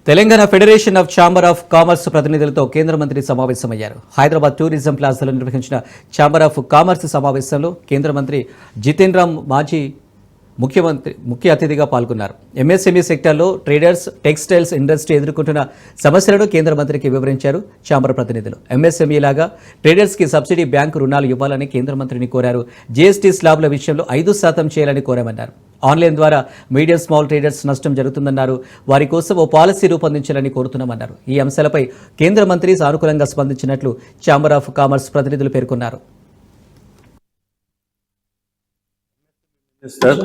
Telangana federation of chamber of commerce ప్రతినిధులతో కేంద్ర మంత్రి సమావేశమయ్యారు. హైదరాబాద్ టూరిజం ప్లాజాలో నిర్వహించిన ఛాంబర్ ఆఫ్ కామర్స్ సమావేశంలో కేంద్ర మంత్రి జితేన్ రామ్ మాంఝీ ముఖ్య అతిథిగా పాల్గొన్నారు. ఎంఎస్ఎంఈ సెక్టార్లో ట్రేడర్స్, టెక్స్టైల్స్ ఇండస్ట్రీ ఎదుర్కొంటున్న సమస్యలను కేంద్ర మంత్రికి వివరించారు ఛాంబర్ ప్రతినిధులు. ఎంఎస్ఎంఈ లాగా ట్రేడర్స్కి సబ్సిడీ బ్యాంకు రుణాలు ఇవ్వాలని కేంద్ర మంత్రిని కోరారు. జీఎస్టీ స్లాబ్ల విషయంలో 5% చేయాలని కోరామన్నారు. ఆన్లైన్ ద్వారా మీడియం స్మాల్ ట్రేడర్స్ నష్టం జరుగుతుందన్నారు. వారి కోసం ఓ పాలసీ రూపొందించాలని కోరుతున్నామన్నారు. ఈ అంశాలపై కేంద్ర మంత్రి సానుకూలంగా స్పందించినట్లు ఛాంబర్ ఆఫ్ కామర్స్ ప్రతినిధులు పేర్కొన్నారు. మినిస్టర్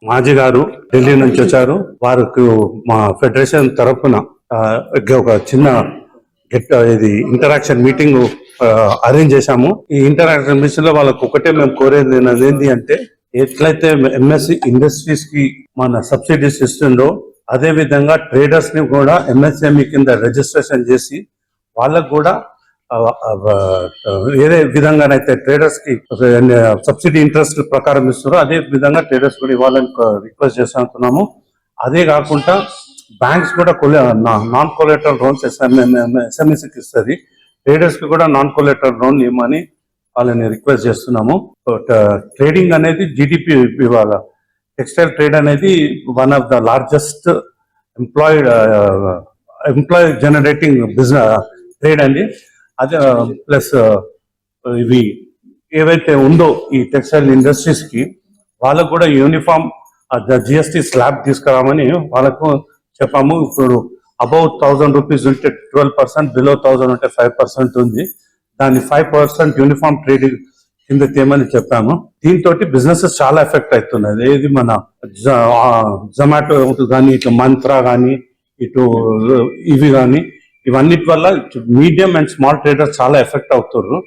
మాజీ గారు ఢిల్లీ నుంచి వచ్చారు. వారికి మా ఫెడరేషన్ తరఫున ఒక చిన్న ఇంటరాక్షన్ మీటింగ్ అరేంజ్ చేశాము. ఈ ఇంటరాక్షన్ మీటింగ్ లో వాళ్ళకి ఒకటే మేము కోరేది ఏంటి అంటే, ఎట్లయితే ఎంఎస్సి ఇండస్ట్రీస్ కి మన సబ్సిడీస్ ఇస్తుందో అదే విధంగా ట్రేడర్స్ ని కూడా ఎంఎస్ఎంఈ కింద రిజిస్ట్రేషన్ చేసి వాళ్ళకు కూడా ఏదే విధంగానైతే ట్రేడర్స్ కి సబ్సిడీ ఇంట్రెస్ట్ ప్రకారం ఇస్తారో అదే విధంగా ట్రేడర్స్ కూడా ఇవ్వాలని రిక్వెస్ట్ చేస్తున్నాము. అదే కాకుండా బ్యాంక్స్ కూడా నాన్ కొలేటరల్ లోన్స్ ఎస్ఎంఈసీకి ఇస్తుంది. ట్రేడర్స్ కి కూడా నాన్ కొలేటరల్ లోన్ ఇవ్వమని వాళ్ళని రిక్వెస్ట్ చేస్తున్నాము. ట్రేడింగ్ అనేది జీడిపి ఇవాళ టెక్స్టైల్ ట్రేడ్ అనేది one of the largest employ generating business trade అండి. అదే ప్లస్ ఇవి ఏవైతే ఉందో ఈ టెక్స్టైల్ ఇండస్ట్రీస్ కి వాళ్ళకు కూడా యూనిఫామ్ జిఎస్టీ స్లాబ్ తీసుకురామని వాళ్ళకు చెప్పాము. ఇప్పుడు అబౌవ్ 1000 రూపీస్ ఉంటే 12%, బిలో 1000 ఉంటే 5% ఉంది. దాన్ని 5% యూనిఫామ్ ట్రేడింగ్ కింద తేమని చెప్పాము. దీంతో బిజినెసెస్ చాలా ఎఫెక్ట్ అవుతున్నది. ఏది మన జొమాటో కానీ, ఇటు మంత్రా కానీ, ఇటు ఇవి కానీ, ఇవన్నిటి వల్ల మీడియం అండ్ స్మాల్ ట్రేడర్స్ చాలా ఎఫెక్ట్ అవుతున్నారు.